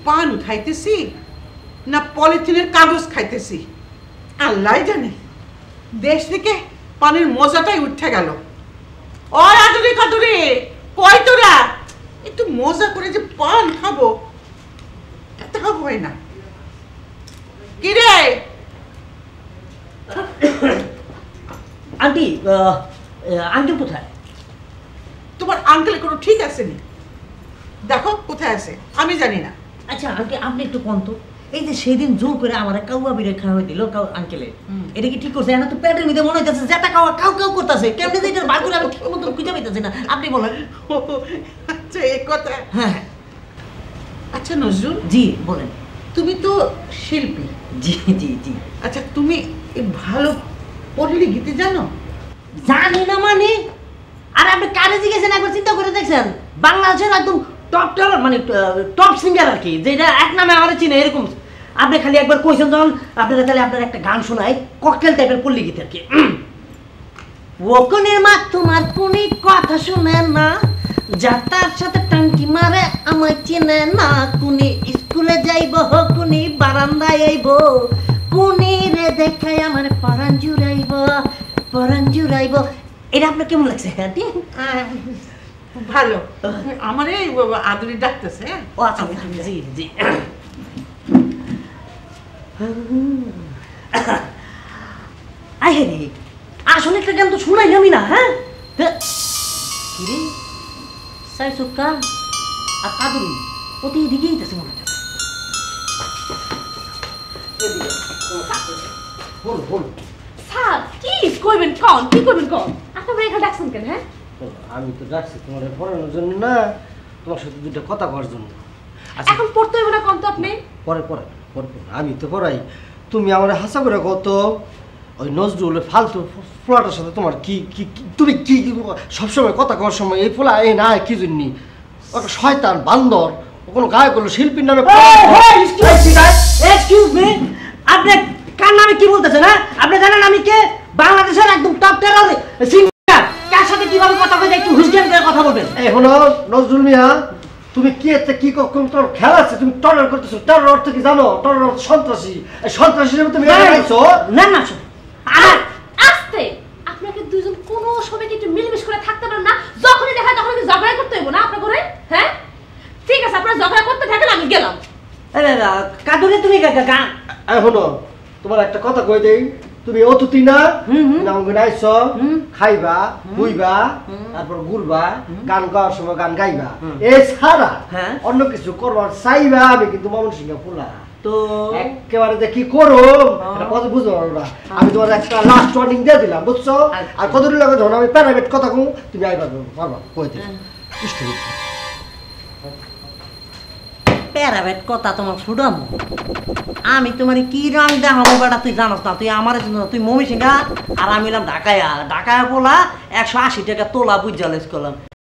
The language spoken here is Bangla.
পান খাইতেছি না পলিথিনের কাগজ খাইতেছি আল্লাহ জানে। দেশ থেকে পানের মজাটাই উঠে গেল। ওই আদুরি কাদুরি কই তোরা, একটু মজা করে যে পান খাবো তা হয় না। কি রে আন্টি, আঙ্কেল কোথায়? তোমার আঙ্কেল কোনো ঠিক আছে নি? দেখো কোথায় আছে, আমি জানি না। আচ্ছা আঙ্কেল, আপনি একটু কোন তো, এই যে সেদিন জোর করে আমার কাউয়া বিরে খাওয়া দিল আঙ্কেলে, এটা কি ঠিক করছে? না তো পেটের মধ্যে মনে হইতেছে যেটা খাওয়া কাউ কাউ করতেছে, কেমনে যে এটা বার করে আমি ঠিক মতো খুঁজে পাইতেছি না। আপনি বলেন। আচ্ছা এই কথা। হ্যাঁ। আচ্ছা নজরুল, জি বলেন। তুমি তো শিল্পী। জি জি জি। আচ্ছা তুমি ভালো পল্লী গীতি জানো? জানি না মানে, আর আপনি কারে জিজ্ঞেসেন একবার চিন্তা করে দেখছেন? বাংলাদেশের একদম টপ টপ মানে টপ সিঙ্গার আর কি, যেটা এক নামে আমার চিনে এরকম। আপনি খালি একবার কইছেন যখন, আপনারা তাহলে আপনার একটা গান শোনাই, ককটেল টাইপের পল্লী গীত আর কি। ও কোনের মা তোমার কোনি কথা শুনে না, যা তার সাথে টাঙ্কি মারে আমায় চেনে না, কোনি স্কুলে যাইব কোনি বারান্দায় আইব, কোনি রে দেখাই আমার পরাণ জুড়াইব পরাণ জুড়াইব। এটা আপনার কেমন লাগছে আন্টি? ভালো। আমার এই আদুরি ডাকতেছে। ও আচ্ছা জি জি। আই হে রে, আসলে একটা গান তো শুনাইলামই না। হ্যাঁ কি রে, সাই সুক্কা আর কাদুরি ওতে এদিকেই আছে মনে হচ্ছে। বল বল স্যার কি কইবেন কোন, কি কইবেন কোন? আপনি এখানে ডাকছেন কেন? হ্যাঁ আমি তো ডাকছি তোমার পড়ানোর জন্য না, তোমার সাথে দুটো কথা করার জন্য। এখন পড়তে হবে না কোন তো আপনি? পরে পরে পরে আমি তো পড়াই। তুমি আমার হাসা করে কত ওই নজরুল ফালতু ফোলাটার সাথে তোমার কি কি তুমি কি সবসময় কথা কওয়ার সময় এই ফোলা এই না কি জন্য ওটা শয়তান বান্দর, ও কোনো গায়ক হলো শিল্পীর নামে। এক্সকিউজ মি, আপনি কার নামে কি বলতেছেন? হ্যাঁ আপনি জানেন আমি কে? বাংলাদেশের একদম টপ টেরার সিঙ্গার। কার সাথে কিভাবে কথা বলতে একটু হুঁশজ্ঞান করে কথা বলবেন। এই হলো নজরুল মিয়া, তুমি কি এতে কি কোন তোর খেলা আছে? তুমি টর্নার করতেছো, টর্নার অর্থ কি জানো? টর্নার অর্থ সন্ত্রাসী। এই সন্ত্রাসী তুমি আইছো না না। আর আস্তে, আপনাকে দুইজন কোনো সময় কি একটু মিলমিশ করে থাকতে পারেন না? যখনই দেখা তখন কি ঝগড়া করতে হইব না আপনার করে? হ্যাঁ ঠিক আছে, আপনারা ঝগড়া করতে থাকেন, আমি গেলাম। কাদুরে তুমি এখনো তোমার একটা কথা কই দেই, তুমি অতুতি না নামগুন আইছো, খাইবা বুইবা তারপর ঘুরবা, গান গাওয়ার সময় গান গাইবা, এ ছাড়া অন্য কিছু করবার চাইবা আমি কিন্তু মামুন সিংহ ফুলা তো একেবারে যে কি করো এটা কত বুঝতে পারো না। আমি তোমার একটা লাস্ট ওয়ার্নিং দিয়ে দিলাম, বুঝছো? আর কতদিন লাগে যখন আমি প্রাইভেট কথা কম তুমি আইবা পারবা কই দিই প্যারাবেট কথা তোমার শুডাম। আমি তোমার কি রং দেখাবো বেটা তুই জানাস না? তুই আমার তুই মমি সিংহা আর আমি এলাম ঢাকায়া। ঢাকায়া বলা 180 টাকা তোলা বুঝ করলাম।